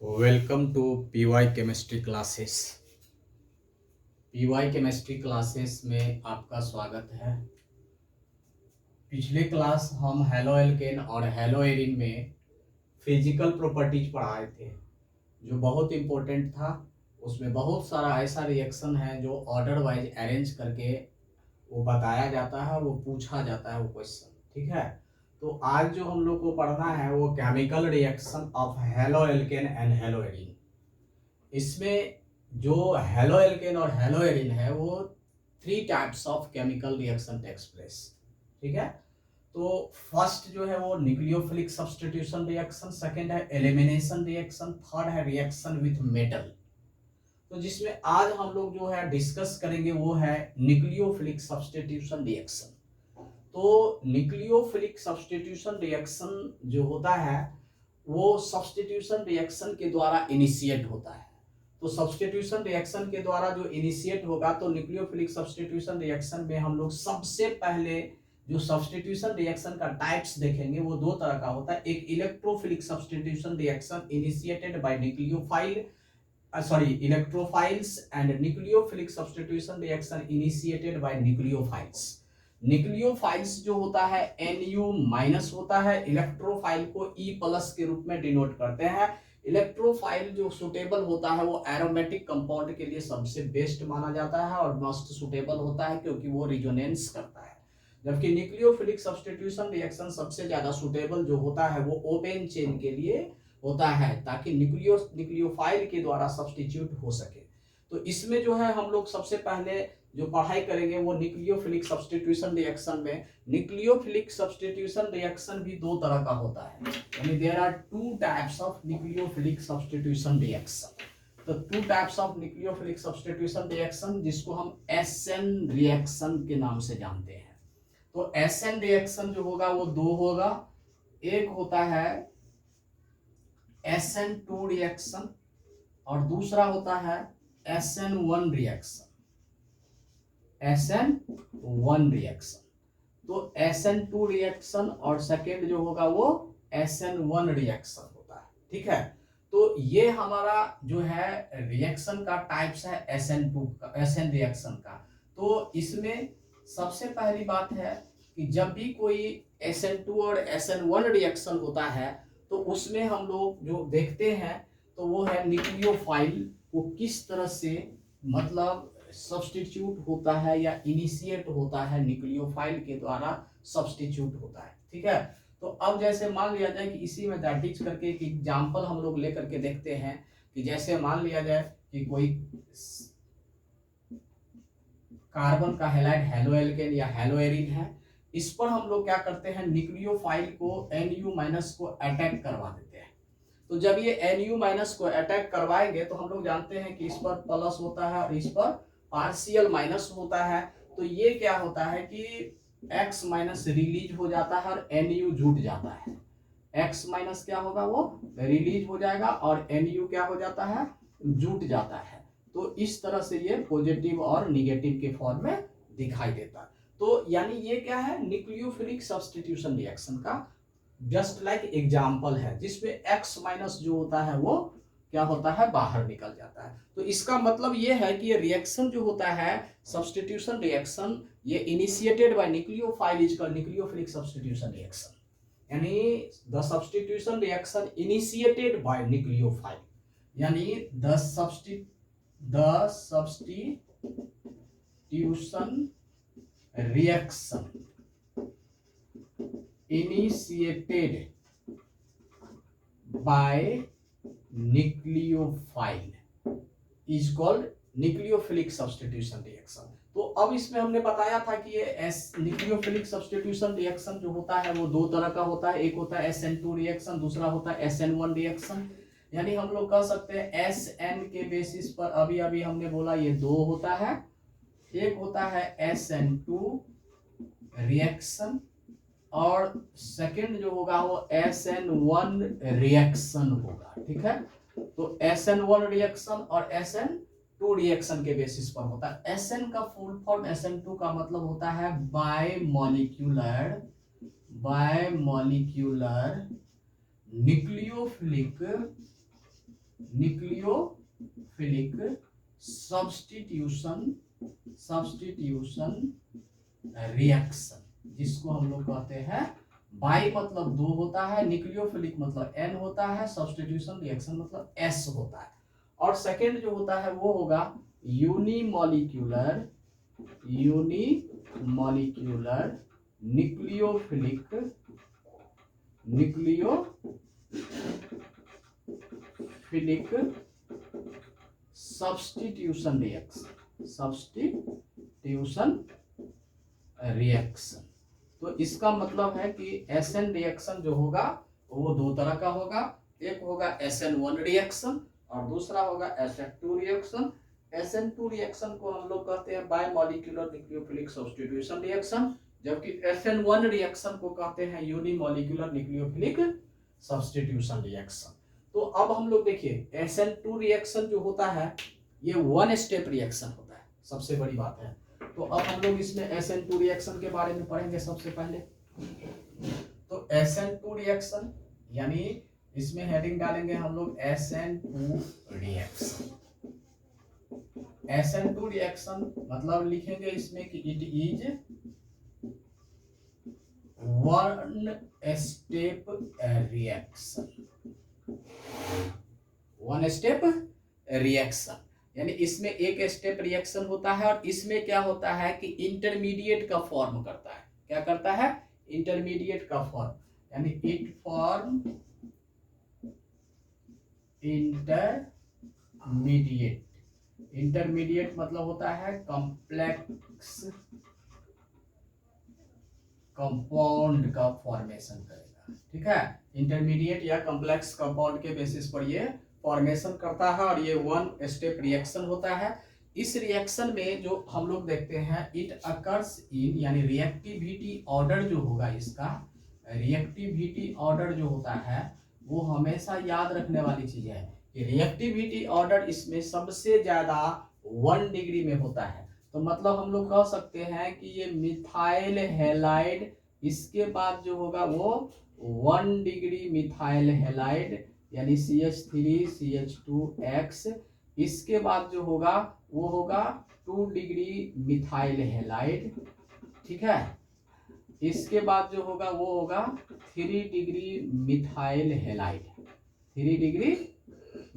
Welcome to PY chemistry classes. PY chemistry classes में आपका स्वागत है। पिछले क्लास हम हेलो एल्केन और हेलो एरिन में फिजिकल प्रॉपर्टीज पढ़ाए थे, जो बहुत इम्पोर्टेंट था। उसमें बहुत सारा ऐसा रिएक्शन है जो ऑर्डर वाइज अरेंज करके वो बताया जाता है, वो पूछा जाता है वो क्वेश्चन। ठीक है, तो आज जो हम लोग को पढ़ना है वो chemical reaction of halo alkane and halo arene. इसमें जो हेलो एल्केन और हेलो एरिन है वो 3 types of chemical reaction takes place. ठीक है, तो फर्स्ट जो है वो न्यूक्लियोफिलिक सब्स्टिट्यूशन रिएक्शन, सेकंड है एलिमिनेशन रिएक्शन, थर्ड है रिएक्शन विथ मेटल। तो जिसमें आज हम लोग जो है डिस्कस करेंगे वो है न्यूक्लियोफिलिक सब्स्टिट्यूशन रिएक्शन। तो न्यूक्लियोफिलिक सब्स्टिट्यूशन रिएक्शन जो होता है वो सब्स्टिट्यूशन रिएक्शन के द्वारा इनिशिएट होता है। तो सब्स्टिट्यूशन रिएक्शन के द्वारा जो इनिशिएट होगा, तो न्यूक्लियोफिलिक सब्स्टिट्यूशन रिएक्शन में हम लोग सबसे पहले जो सब्स्टिट्यूशन रिएक्शन का टाइप्स देखेंगे वो दो तरह का होता है। एक electrophilic substitution reaction initiated by nucleophile electrophiles and nucleophilic substitution reaction initiated bye nucleophiles. Nucleophiles जो होता है Nu माइनस होता है, इलेक्ट्रोफाइल को E प्लस के रूप में डिनोट करते हैं। इलेक्ट्रोफाइल जो सुटेबल होता है वो एरोमेटिक कंपाउंड के लिए सबसे बेस्ट माना जाता है और मोस्ट सुटेबल होता है क्योंकि वो रिजोनेंस करता है। जबकि न्यूक्लियोफिलिक सब्स्टिट्यूशन रिएक्शन सबसे ज्यादा सुटेबल जो होता है वो ओपन चेन के लिए होता है, ताकि न्यूक्लियोफाइल के द्वारा सब्स्टिट्यूट हो सके। तो इसमें जो है हम लोग सबसे पहले जो पढ़ाई करेंगे वो न्यूक्लियोफिलिक सब्स्टिट्यूशन रिएक्शन में। न्यूक्लियोफिलिक सब्स्टिट्यूशन रिएक्शन भी दो तरह का होता है, यानी there are 2 types of nucleophilic substitution reaction. तो 2 types of nucleophilic substitution reaction जिसको हम एसएन रिएक्शन के नाम से जानते हैं। तो एसएन रिएक्शन जो होगा वो दो होगा। एक होता है SN2 रिएक्शन और दूसरा होता है SN1 रिएक्शन। SN1 रिएक्शन, तो SN2 रिएक्शन और सेकेंड जो होगा वो SN1 रिएक्शन होता है। ठीक है, तो ये हमारा जो है रिएक्शन का टाइप्स है SN2 का, SN रिएक्शन का। तो इसमें सबसे पहली बात है कि जब भी कोई SN2 और SN1 रिएक्शन होता है तो उसमें हम लोग जो देखते हैं तो वो है न्यूक्लियोफाइल को किस तरह से मतलब सब्स्टिट्यूट होता है या इनिशिएट होता है, न्यूक्लियोफाइल के द्वारा सब्स्टिट्यूट होता है। ठीक है, तो अब जैसे मान लिया जाए कि इसी में दैट करके एक एग्जांपल हम लोग लेकर के देखते हैं कि जैसे मान लिया जाए कि कोई कार्बन का हैलाइड हेलो एल्केन या हेलो एरिन है। इस पर हम लोग क्या करते हैं, न्यूक्लियोफाइल को Nu माइनस को अटैक करवा देते हैं। तो जब ये Nu माइनस को अटैक करवाएंगे तो हम लोग जानते हैं कि इस पर प्लस होता है और इस पर पार्शियल माइनस होता है। तो ये क्या होता है कि X माइनस रिलीज हो जाता है और Nu जुट जाता है। X माइनस क्या होगा, वो रिलीज हो जाएगा और Nu क्या हो जाता है, जुट जाता है। तो इस तरह से ये पॉजिटिव और निगेटिव के फॉर्म में दिखाई देता है। तो यानी ये क्या है, न्यूक्लियोफिलिक सब्स्टिट्यूशन रिएक्शन का जस्ट लाइक एग्जाम्पल है, जिसमें X माइनस जो होता है वो क्या होता है, बाहर निकल जाता है। तो इसका मतलब ये है कि ये रिएक्शन जो होता है सब्स्टिट्यूशन रिएक्शन, ये initiated by nucleophile is called nucleophilic substitution reaction. यानी the substitution reaction initiated by nucleophile, यानी the substitution reaction initiated by nucleophile is called nucleophilic substitution reaction। तो अब इसमें हमने बताया था कि ये न्यूक्लियोफिलिक सब्स्टिट्यूशन रिएक्शन जो होता है वो दो तरह का होता है। एक होता है SN2 रिएक्शन, दूसरा होता है SN1 रिएक्शन। यानी हम लोग कह सकते हैं SN के बेसिस पर अभी अभी हमने बोला ये दो होता है। एक होता है SN2 रिएक्शन और सेकंड जो होगा वो SN1 रिएक्शन होगा। ठीक है, तो SN1 रिएक्शन और SN2 रिएक्शन के बेसिस पर होता है। SN का फुल फॉर्म SN2 का मतलब होता है bye molecular nucleophilic nucleophilic substitution reaction, जिसको हम लोग कहते हैं बाई मतलब दो होता है, न्यूक्लियोफिलिक मतलब एन होता है, सब्स्टिट्यूशन रिएक्शन मतलब एस होता है। और सेकेंड जो होता है वो होगा यूनिमॉलिक्यूलर न्यूक्लियोफिलिक सब्स्टिट्यूशन रिएक्शन। तो इसका मतलब है कि एसएन रिएक्शन जो होगा वो दो तरह का होगा, एक होगा SN1 रिएक्शन और दूसरा होगा SN2 रिएक्शन। SN2 रिएक्शन को हम लोग कहते हैं बायमॉलिक्यूलर न्यूक्लियोफिलिक सब्स्टिट्यूशन रिएक्शन, जबकि SN1 रिएक्शन को कहते हैं यूनिमॉलिक्यूलर न्यूक्लियोफिलिक सब्स्टिट्यूशन रिएक्शन। तो अब हम लोग देखिए SN2 रिएक्शन जो होता है ये वन स्टेप रिएक्शन होता है, सबसे बड़ी बात है। तो अब हम लोग इसमें SN2 रिएक्शन के बारे में पढ़ेंगे सबसे पहले। तो SN2 रिएक्शन यानी इसमें हेडिंग डालेंगे हम लोग SN2 रिएक्शन। SN2 रिएक्शन मतलब लिखेंगे इसमें कि it is one step reaction, one step reaction यानी इसमें एक स्टेप रिएक्शन होता है और इसमें क्या होता है कि इंटरमीडिएट का फॉर्म करता है। क्या करता है? इंटरमीडिएट का फॉर्म, यानी इट फॉर्म इंटरमीडिएट मतलब होता है कॉम्प्लेक्स कंपाउंड का फॉर्मेशन करेगा। ठीक है, इंटरमीडिएट या कॉम्प्लेक्स कंपाउंड के बेसिस पर ये फॉर्मेशन करता है और ये वन स्टेप रिएक्शन होता है। इस रिएक्शन में जो हम लोग देखते हैं इट अकर्स इन, यानी रिएक्टिविटी ऑर्डर जो होगा इसका, रिएक्टिविटी ऑर्डर जो होता है वो हमेशा याद रखने वाली चीज है कि रिएक्टिविटी ऑर्डर इसमें सबसे ज्यादा 1 डिग्री में होता है। तो मतलब हम लोग कह सकते हैं कि ये मिथाइल हैलाइड, इसके बाद जो होगा वो 1 डिग्री मिथाइल हैलाइड यानी CH3CH2X, इसके बाद जो होगा वो होगा 2 डिग्री मिथाइल हैलाइड। ठीक है, इसके बाद जो होगा वो होगा 3 degree methyl halide, 3 degree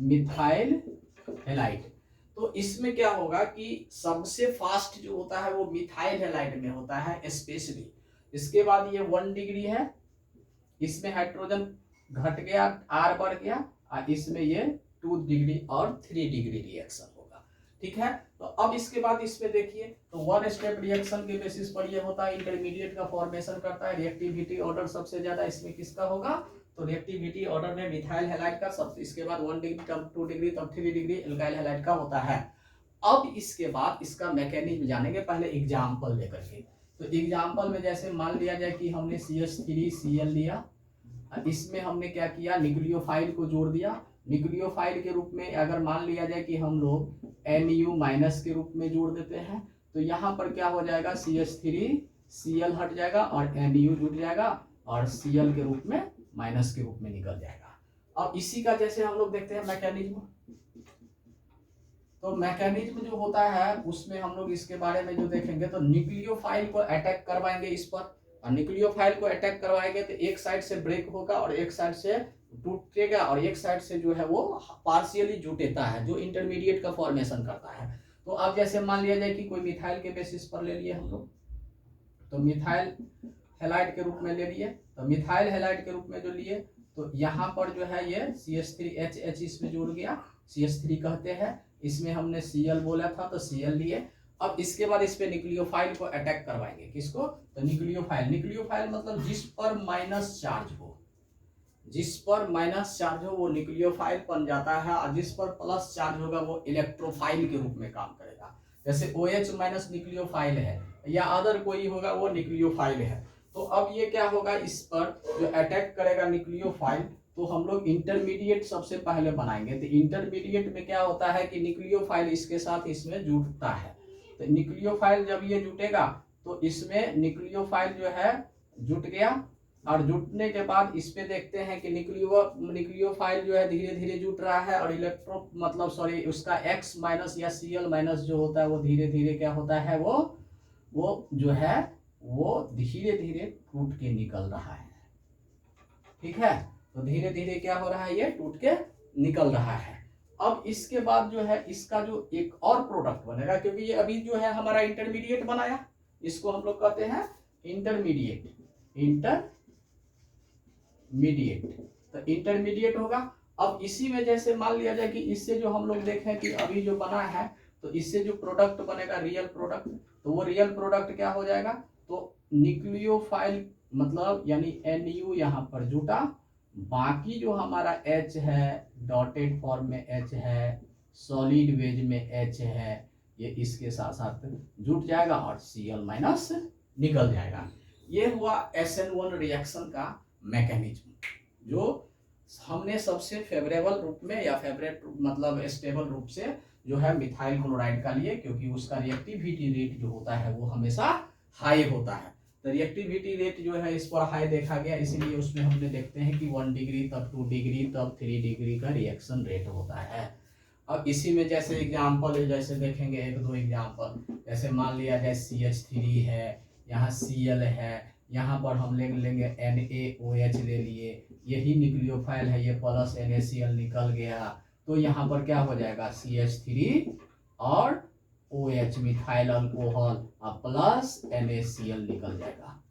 methyl halide. तो इसमें क्या होगा कि सबसे फास्ट जो होता है वो मिथाइल हैलाइड में होता है स्पेशली। इसके बाद ये 1 डिग्री है, इसमें हाइड्रोजन घट गया, R बढ़ गया, और इसमें ये 2 डिग्री और 3 डिग्री रिएक्शन होगा। ठीक है, तो अब इसके बाद इसमें देखिए तो वन स्टेप रिएक्शन के बेसिस पर ये होता है, इंटरमीडिएट का फॉर्मेशन करता है। रिएक्टिविटी ऑर्डर सबसे ज्यादा इसमें किसका होगा? तो रिएक्टिविटी ऑर्डर में मिथाइल हैलाइड का, सबसे इसके बाद 1 डिग्री, तब 2 डिग्री, तब 3 डिग्री एल्काइल हैलाइड का होता है। अब इसके बाद इसका मैकेनिज्म जानेंगे, पहले एग्जाम्पल लेकर के। तो एग्जाम्पल में जैसे मान लिया जाए कि हमने CH3Cl लिया, इसमें हमने क्या किया, न्यूक्लियोफाइल को जोड़ दिया। न्यूक्लियोफाइल के रूप में अगर मान लिया जाए कि हम लोग Nu- के रूप में जोड़ देते हैं तो यहाँ पर क्या हो जाएगा, CH3Cl हट जाएगा और Nu जुड़ जाएगा और Cl के रूप में माइनस के रूप में निकल जाएगा। अब इसी का जैसे हम लोग देखते हैं मैकेनिज्म, तो मैकेनिज्म जो होता है उसमें हम लोग इसके बारे में जो देखेंगे तो न्यूक्लियोफाइल को अटैक करवाएंगे इस पर, और न्यूक्लियोफाइल को अटैक करवाएंगे तो एक साइड से ब्रेक होगा और एक साइड से टूटेगा और एक साइड से जो है वो पार्शियली जुटेता है, जो इंटरमीडिएट का फॉर्मेशन करता है। तो अब जैसे मान लिया जाए कि कोई मिथाइल के बेसिस पर ले लिए हम लोग, तो मिथाइल हैलाइड के रूप में ले लिए, तो मिथाइल हैलाइड के रूप में जो लिए तो यहाँ पर जो है ये CH3H इसमें जुड़ गया, CH3 कहते हैं, इसमें हमने Cl बोला था तो Cl लिए। अब इसके बाद इस पे न्यूक्लियोफाइल को अटैक करवाएंगे, किसको? तो न्यूक्लियोफाइल। न्यूक्लियोफाइल मतलब जिस पर माइनस चार्ज हो, जिस पर माइनस चार्ज हो वो न्यूक्लियोफाइल बन जाता है, और जिस पर प्लस चार्ज होगा वो इलेक्ट्रोफाइल के रूप में काम करेगा। जैसे OH माइनस न्यूक्लियोफाइल है या अदर कोई होगा वो न्यूक्लियोफाइल है। तो अब ये क्या होगा, इस पर जो अटैक करेगा न्यूक्लियोफाइल, तो हम लोग इंटरमीडिएट सबसे पहले बनाएंगे। तो इंटरमीडिएट में क्या होता है कि न्यूक्लियोफाइल इसके साथ इसमें जुटता है। तो न्यूक्लियोफाइल जब ये जुटेगा तो इसमें न्यूक्लियोफाइल जो है जुट गया, और जुटने के बाद इस पे देखते हैं कि न्यूक्लियोफाइल जो है धीरे धीरे जुट रहा है, और इलेक्ट्रो मतलब सॉरी उसका X माइनस या Cl माइनस जो होता है वो धीरे धीरे क्या होता है, वो जो है वो धीरे धीरे टूट के निकल रहा है। ठीक है, तो धीरे धीरे क्या हो रहा है, ये टूट के निकल रहा है। अब इसके बाद जो है इसका जो एक और प्रोडक्ट बनेगा, क्योंकि ये अभी जो है हमारा इंटरमीडिएट बनाया, इसको हम लोग कहते हैं इंटरमीडिएट। तो इंटरमीडिएट होगा। अब इसी में जैसे मान लिया जाए कि इससे जो हम लोग देखें कि अभी जो बना है, तो इससे जो प्रोडक्ट बनेगा रियल प्रोडक्ट, तो वो रियल प्रोडक्ट क्या हो जाएगा, तो न्यूक्लियोफाइल मतलब यानी NU यहाँ पर जुटा, बाकी जो हमारा H है डॉटेड फॉर्म में H है, सॉलिड वेज में H है, ये इसके साथ साथ जुट जाएगा और Cl माइनस निकल जाएगा। ये हुआ SN1 रिएक्शन का मैकेनिज्म, जो हमने सबसे फेवरेबल रूप में या फेवरेट मतलब स्टेबल रूप से जो है मिथाइल क्लोराइड का लिए, क्योंकि उसका रिएक्टिविटी रेट जो होता है वो हमेशा हाई होता है। तो रिएक्टिविटी रेट जो है इस पर हाई देखा गया, इसीलिए उसमें हमने देखते हैं कि 1 डिग्री तब 2 डिग्री तब 3 डिग्री का रिएक्शन रेट होता है। अब इसी में जैसे एग्जाम्पल है, जैसे देखेंगे एक दो एग्जाम्पल, जैसे मान लिया जाए CH3 है, यहाँ Cl है, यहाँ पर हम ले लेंगे NaOH ले लिए, यही न्यूक्लियोफाइल है, ये प्लस NaCl निकल गया, तो यहाँ पर क्या हो जाएगा CH3 और OH मिथाइल अल्कोहल और प्लस NaCl निकल जाएगा,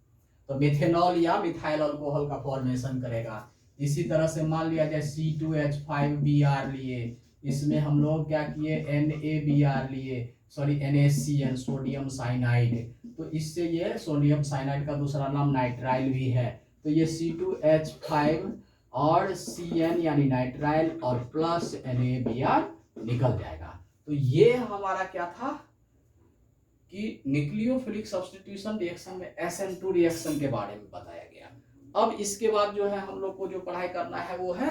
तो मिथेनॉल या मिथाइल अल्कोहल का फॉर्मेशन करेगा। इसी तरह से मान लिया जाए C2H5Br लिए, इसमें हम लोग क्या किए NaBr लिए, सॉरी NaCl सोडियम साइनाइड, तो इससे ये सोडियम साइनाइड का दूसरा नाम नाइट्राइल भी है, तो ये C2H5 और Cn यानी नाइट्राइल और प्लस NaBr निकल जाएगा। तो ये हमारा क्या था कि न्यूक्लियोफिलिक सब्स्टिट्यूशन रिएक्शन में SN2 रिएक्शन के बारे में बताया गया। अब इसके बाद जो है हम लोग को जो पढ़ाई करना है वो है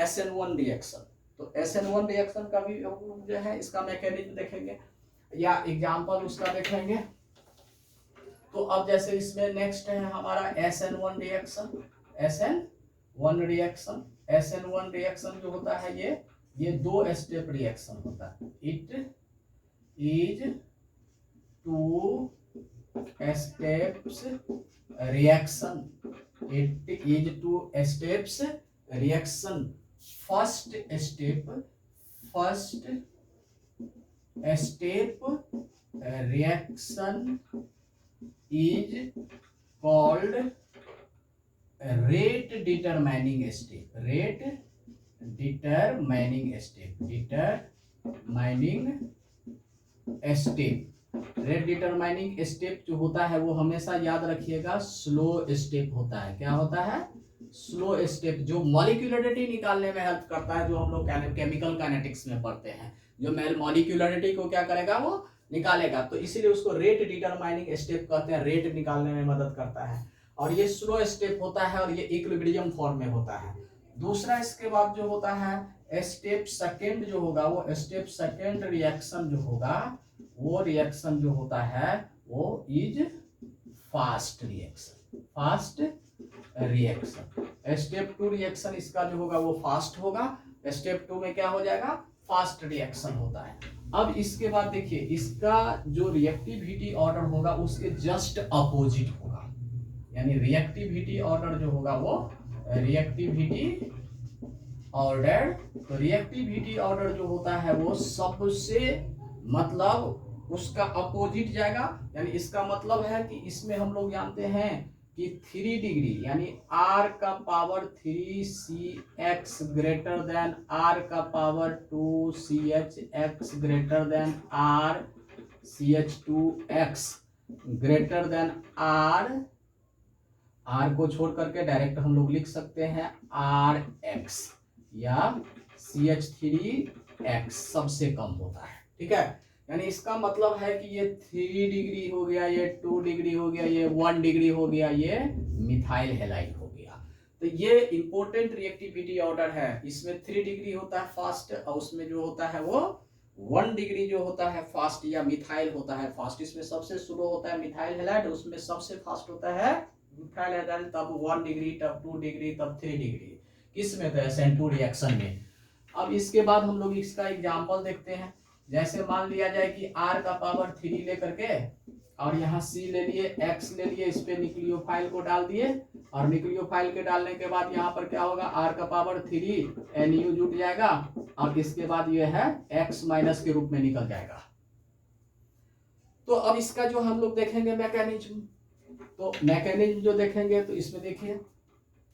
SN1 रिएक्शन। तो SN1 रिएक्शन का भी जो है इसका मैकेनिज्म देखेंगे या एग्जांपल उसका देखेंगे। तो अब जैसे इसमें नेक्स्ट है हमारा SN1 रिएक्शन। SN1 रिएक्शन जो होता है ये 2 स्टेप रिएक्शन होता है। It is 2 steps reaction. It is 2 steps reaction. First step reaction is called rate determining step। Rate determining step जो होता है वो हमेशा याद रखिएगा स्लो स्टेप होता है। क्या होता है? स्लो स्टेप, जो मॉलिक्यूलरिटी निकालने में हेल्प करता है, जो हम लोग केमिकल काइनेटिक्स में पढ़ते हैं, जो मॉलिक्यूलरिटी को क्या करेगा वो निकालेगा, तो इसीलिए उसको रेट डिटरमाइनिंग स्टेप कहते हैं, रेट निकालने में मदद करता है। और ये स्लो स्टेप होता है और ये इक्विलिब्रियम फॉर्म में होता है। दूसरा इसके बाद जो होता है स्टेप सेकंड जो होगा, वो स्टेप सेकंड रिएक्शन जो होगा, वो रिएक्शन जो होता है वो is fast reaction. Step 2 reaction इसका जो होगा वो फास्ट होगा। स्टेप 2 में क्या हो जाएगा? फास्ट रिएक्शन होता है। अब इसके बाद देखिए इसका जो रिएक्टिविटी ऑर्डर होगा उसके जस्ट अपोजिट होगा, यानी रिएक्टिविटी ऑर्डर जो होगा वो रिएक्टिविटी ऑर्डर, तो रिएक्टिविटी ऑर्डर जो होता है वो सबसे मतलब उसका अपोजिट जाएगा। यानी इसका मतलब है कि इसमें हम लोग जानते हैं कि 3 डिग्री यानी r का power 3CX greater than r का power 2CHX greater than RCH2X greater than r को छोड़ करके डायरेक्ट हम लोग लिख सकते हैं RX या CH3X सबसे कम होता है। ठीक है, यानी इसका मतलब है कि ये 3 डिग्री हो गया, ये 2 डिग्री हो गया, ये 1 डिग्री हो गया, ये मिथाइल हैलाइड हो गया। तो ये इंपॉर्टेंट रिएक्टिविटी ऑर्डर है। इसमें 3 डिग्री होता है फास्ट और उसमें जो होता है वो 1 डिग्री जो होता है फास्ट या मिथाइल होता है फास्ट। इसमें सबसे स्लो होता है मिथाइल हैलाइड, उसमें सबसे फास्ट होता है मिथाइल हाइड्रोजन तब 1 डिग्री, तब 2 डिग्री, तब 3 डिग्री, किस में? तो SN2 रिएक्शन में। अब इसके बाद हम लोग इसका एग्जाम्पल देखते हैं। जैसे मान लिया जाए कि R का पावर 3 लेकर के और यहाँ C ले लिए, X ले लिए, इस पे न्यूक्लियोफाइल को डाल दिए और न्यूक्लियोफाइल के डालने के बाद यहाँ पर क्या होगा, R का पावर 3 NU जुट जाएगा और इसके बाद ये है X माइनस के रूप में निकल जाएगा। तो अब इसका जो हम लोग देखेंगे मैकेनिज्म, तो मैकेनिज्म जो देखेंगे तो इसमें देखिए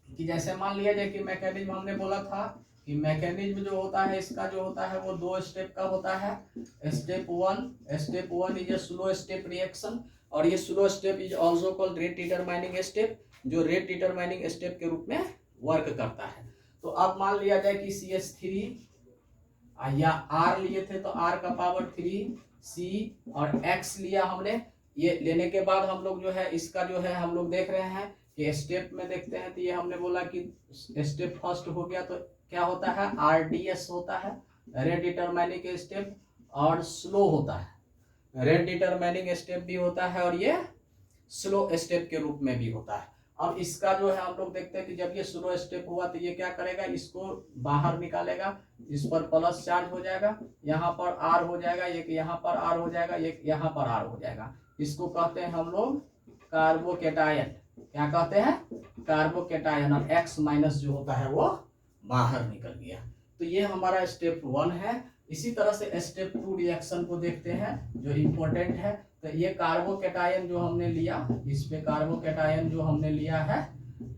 कि जैसे मान लिया जाए कि मैकेनिज्म हमने बोला था कि मैकेनिज्म जो होता है इसका जो होता है वो 2 स्टेप का होता है। Step one is a slow step reaction और ये slow step is also called rate determining step, जो रेट डिटरमाइनिंग स्टेप के रूप में वर्क करता है। तो अब मान लिया जाए कि CH3 या R लिए थे तो R का पावर 3, C और X लिया हमने। ये लेने के बाद हम लोग जो है इसका जो है हम लोग देख रहे हैं कि स्टेप में देखते हैं तो ये हमने बोला कि स्टेप फर्स्ट हो गया तो क्या होता है, RDS होता है, रेट डिटरमाइनिंग स्टेप, और स्लो होता है। रेट डिटरमाइनिंग स्टेप भी होता है और ये स्लो स्टेप के रूप में भी होता है। अब इसका जो है हम लोग देखते हैं कि जब ये स्लो स्टेप हुआ तो ये क्या करेगा, इसको बाहर निकालेगा, इस पर प्लस चार्ज हो जाएगा, यहाँ पर R हो जाएगा, एक यहाँ पर R हो जाएगा, एक यहाँ पर R हो जाएगा। इसको कहते हैं हम लोग कार्बोकेटायन। क्या कहते हैं? कार्बोकेटायन। और X माइनस जो होता है वो बाहर निकल गया। तो ये हमारा स्टेप 1 है। इसी तरह से स्टेप 2 रिएक्शन को देखते हैं जो इम्पोर्टेंट है। तो ये कार्बोकेटायन जो हमने लिया, इस पे कार्बोकेटायन जो हमने लिया है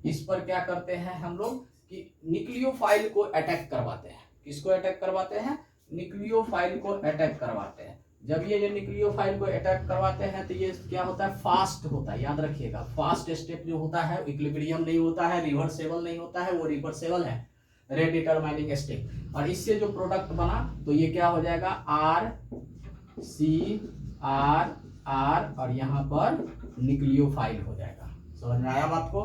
इस पर क्या करते हैं हम लोग कि न्यूक्लियोफाइल को अटैक करवाते हैं। किसको अटैक करवाते हैं? न्यूक्लियोफाइल को अटैक करवाते हैं। जब ये न्यूक्लियोफाइल को अटैक करवाते हैं तो ये क्या होता है, फास्ट होता है। याद रखिएगा, फास्ट स्टेप जो होता है इक्विलिब्रियम नहीं होता है, रिवर्सेबल नहीं होता है, वो रिवर्सेबल है, रेट डिटरमाइनिंग स्टेप। और इससे जो प्रोडक्ट बना तो ये क्या हो जाएगा, R C R R और यहाँ पर न्यूक्लियोफाइल हो जाएगा। समझ में आया बात को?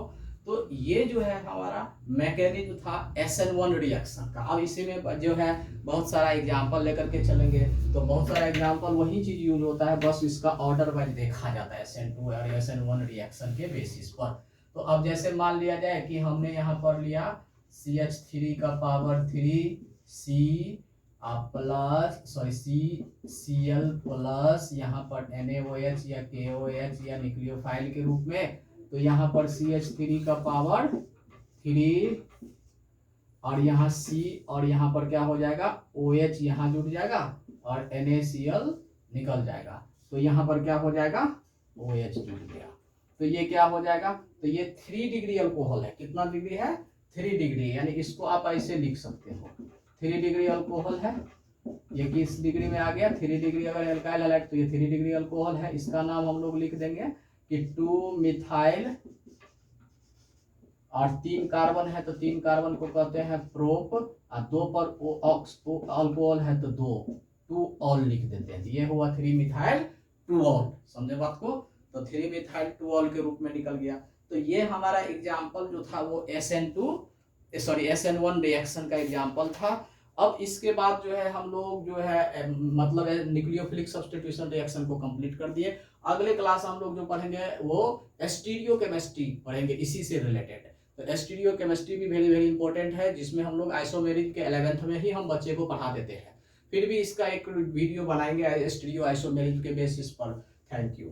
तो ये जो है हमारा मैकेनिज्म था SN1 रिएक्शन का। अब इसी में जो है बहुत सारा एग्जांपल लेकर के चलेंगे तो बहुत सारा एग्जांपल वही चीज यूज होता है, बस इसका ऑर्डर वाइज देखा जाता है SN2 और SN1 रिएक्शन के बेसिस पर। तो अब जैसे मान लिया जाए कि हमने यहाँ पर लिया CH3 का power 3 C plus CCl plus यहाँ पर NaOH या KOH या न्यूक्लियोफाइल के रूप में। तो यहाँ पर CH3 का पावर 3 और यहाँ C और यहाँ पर क्या हो जाएगा, OH यहाँ जुड़ जाएगा और NaCl निकल जाएगा। तो यहाँ पर क्या हो जाएगा, OH जुड़ गया। तो ये क्या हो जाएगा, तो ये 3 डिग्री अल्कोहल है। कितना डिग्री है? 3 डिग्री। यानी इसको आप ऐसे लिख सकते हो, 3 डिग्री अल्कोहल है। ये किस डिग्री में आ गया, 3 डिग्री। अगर एल्काइल हैलाइड तो ये 3 डिग्री अल्कोहल है। इसका नाम हम लोग लिख देंगे कि 2 मिथाइल और 3 कार्बन है तो 3 कार्बन को कहते हैं प्रोप और 2 पर अल्कोहल है तो 2 ऑल लिख देते हैं। ये हुआ 3 मिथाइल 2 ऑल। समझे बात को? तो 3 मिथाइल 2 ऑल के रूप में निकल गया। तो ये हमारा एग्जाम्पल जो था वो SN1 रिएक्शन का एग्जाम्पल था। अब इसके बाद जो है हम लोग जो है मतलब न्यूक्लियोफिलिक सब्स्टिट्यूशन रिएक्शन को कंप्लीट कर दिए। अगले क्लास हम लोग जो पढ़ेंगे वो स्टीरियोकेमिस्ट्री पढ़ेंगे, इसी से रिलेटेड। तो स्टीरियोकेमिस्ट्री भी वेरी वेरी इंपॉर्टेंट है, जिसमें हम लोग आइसोमेरिक के 11th में ही हम बच्चे को पढ़ा देते हैं। फिर भी इसका एक वीडियो बनाएंगे स्टीरियो आइसोमेरिक के बेसिस पर। Thank you.